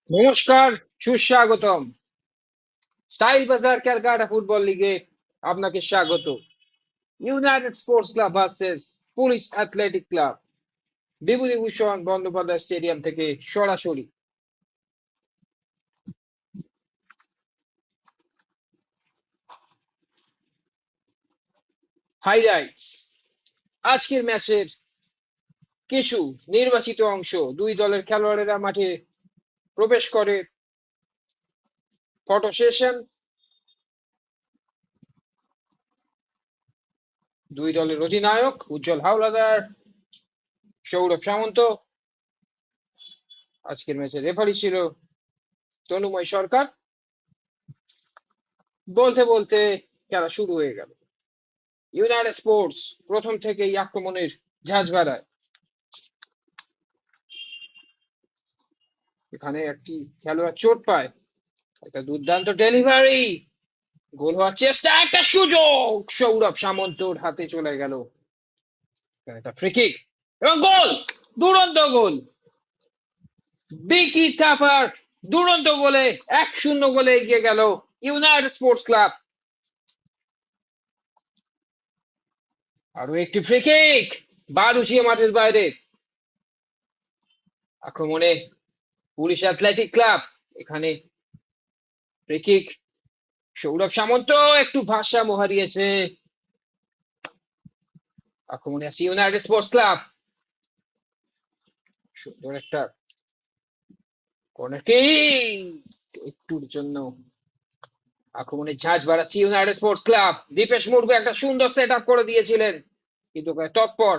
নমস্কার, সুস্বাগতম। স্টাইল বাজার ক্যালকাটা ফুটবল লিগে আপনাকে স্বাগত। United sports club versus police athletic club, Bibhutibhushan Bandyopadhyay stadium থেকে সরাসরি। হাইলাইটস: আজকের ম্যাচের কিছু নির্বাচিত অংশ। দুই দলের খেলোয়াড়েরা মাঠে প্রবেশ করে, ফটো সেশন, দুই দলের অধিনায়ক উজ্জ্বল হাওলাদার, সৌরভ সামন্ত। আজকের ম্যাচের রেফারি ছিল তনুময় সরকার। বলতে বলতে খেলা শুরু হয়ে গেল। ইউনাইটেড স্পোর্টস প্রথম থেকেই আক্রমণের ঝাঁজ বাড়ায়। এখানে একটি খেলোয়াড় চোট পায়, একটা দুর্দান্ত ডেলিভারি, গোল হওয়ার চেষ্টা, একটা সুযোগ সৌরভ সামন্তর হাতে চলে গেল। একটা ফ্রি কিক এবং গোল, দুরন্ত গোল। বিকি টাফার দুরন্ত গোলে 1-0 গোলে এগিয়ে গেল ইউনাইটেড স্পোর্টস ক্লাব। আরো একটি ফ্রি কিক, বারুচিয়া মাঠের বাইরে। আক্রমণে পুলিশ অ্যাথলেটিক ক্লাব। এখানে ফ্রি কিক, সৌরভ সামন্ত একটু ভারসাম্য হারিয়েছে। আক্রমণে আসছে ইউনাইটেড স্পোর্টস ক্লাব। সুন্দর একটা কর্নার কিক, একটুর জন্য আক্রমণের ঝাঁজ বাড়াচ্ছে United sports club. Dipesh Murmu একটা সুন্দর সেট আপ করে দিয়েছিলেন, কিন্তু তৎপর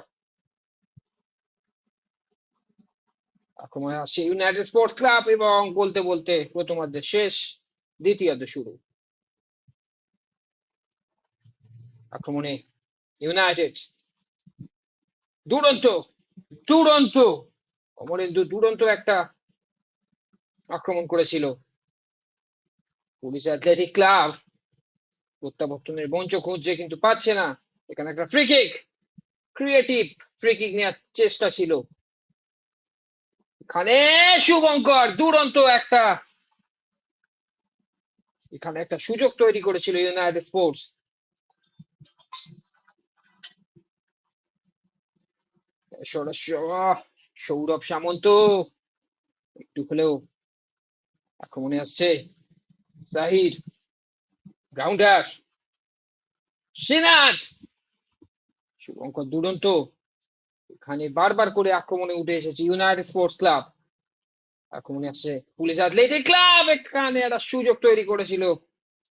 আক্রমণে আসছে ইউনাইটেড স্পোর্টস ক্লাব এবং বলতে বলতে প্রথমার্ধের শেষ, দ্বিতীয়ার্ধ শুরু। আক্রমণে ইউনাইটেড, দুরন্ত দুরন্ত অমরেন্দু দুরন্ত একটা আক্রমণ করেছিল। পুলিশ অ্যাথলেটিক ক্লাব প্রত্যাবর্তনের মঞ্চ খুঁজছে কিন্তু পাচ্ছে না। এখানে একটা free kick, creative free kick নেওয়ার চেষ্টা ছিল। এখানে শুভঙ্কর দুরন্ত একটা, এখানে একটা সুযোগ তৈরি করেছিল ইউনাইটেড স্পোর্টস। সৌরভ সামন্ত একটু হলেও আক্রমণে আসছে। জাহির, গ্রাউন্ডার, শ্রীনাথ, শুভঙ্কর দুরন্ত। এখানে বারবার করে আক্রমণে উঠে এসেছে ইউনাইটেড স্পোর্টস ক্লাব। আক্রমণে আসছে পুলিশ অ্যাথলেটিক ক্লাব। এখানে একটা সুযোগ তৈরি করেছিল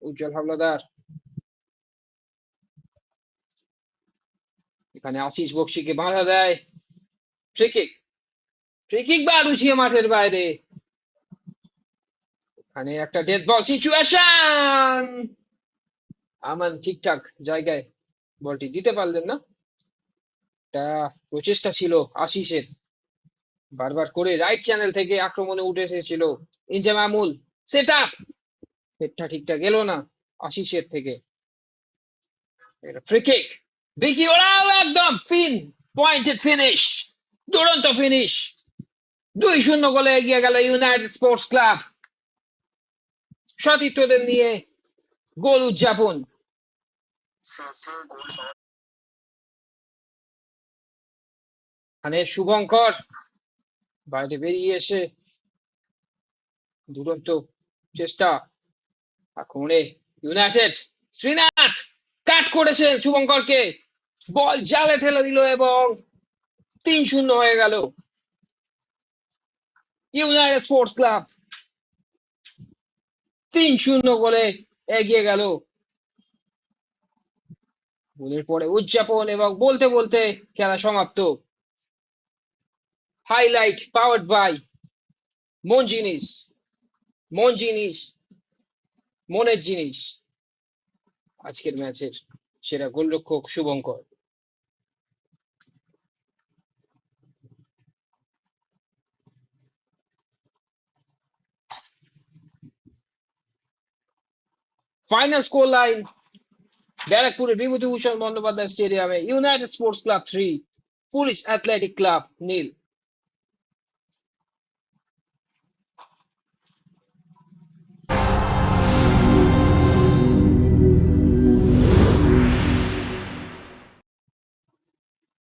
উজ্জ্বল হাওলাদার। এখানে আশিস বক্সিকে বাধা দেয়। ফ্রি কিক, ফ্রি কিক বারুচিয়া মাঠের বাইরে। এখানে একটা ডেড বল সিচুয়েশন, আমান ঠিকঠাক জায়গায় বলটি দিতে পারলেন না। একটা প্রচেষ্টা ছিল আশিসের, বারবার করে রাইট চ্যানেল থেকে আক্রমণে উঠে এসেছিল ইনজামামুল। সেট আপ, হেডটা ঠিকঠাক গেল না আশিসের থেকে। ফ্রি কিক, বিকি ওরাও একদম পয়েন্টেড ফিনিশ, দুরন্ত ফিনিশ। 2-0 গোলে এগিয়ে গেল ইউনাইটেড স্পোর্টস ক্লাব। সতীর্থদের নিয়ে গোল উদযাপন। এখানে শুভঙ্কর বাইরে বেরিয়ে এসে দুরন্ত চেষ্টা। আক্রমণে ইউনাইটেড, শ্রীনাথ কাট করেছেন শুভঙ্করকে, বল জালে ঠেলে দিল এবং 3-0 হয়ে গেল। ইউনাইটেড স্পোর্টস ক্লাব 3-0 গোলে এগিয়ে গেল। গোলের পরে উদযাপন এবং বলতে বলতে খেলা সমাপ্ত। হাইলাইট পাওয়ার্ড বাই মন জিনিস, মন জিনিস, মনের জিনিস। আজকের ম্যাচের সেরা গোলরক্ষক শুভঙ্কর। ফাইনাল স্কোর লাইন: ব্যারাকপুরের বিভূতিভূষণ বন্দ্যোপাধ্যায় স্টেডিয়ামে United sports club 3, police athletic club 0।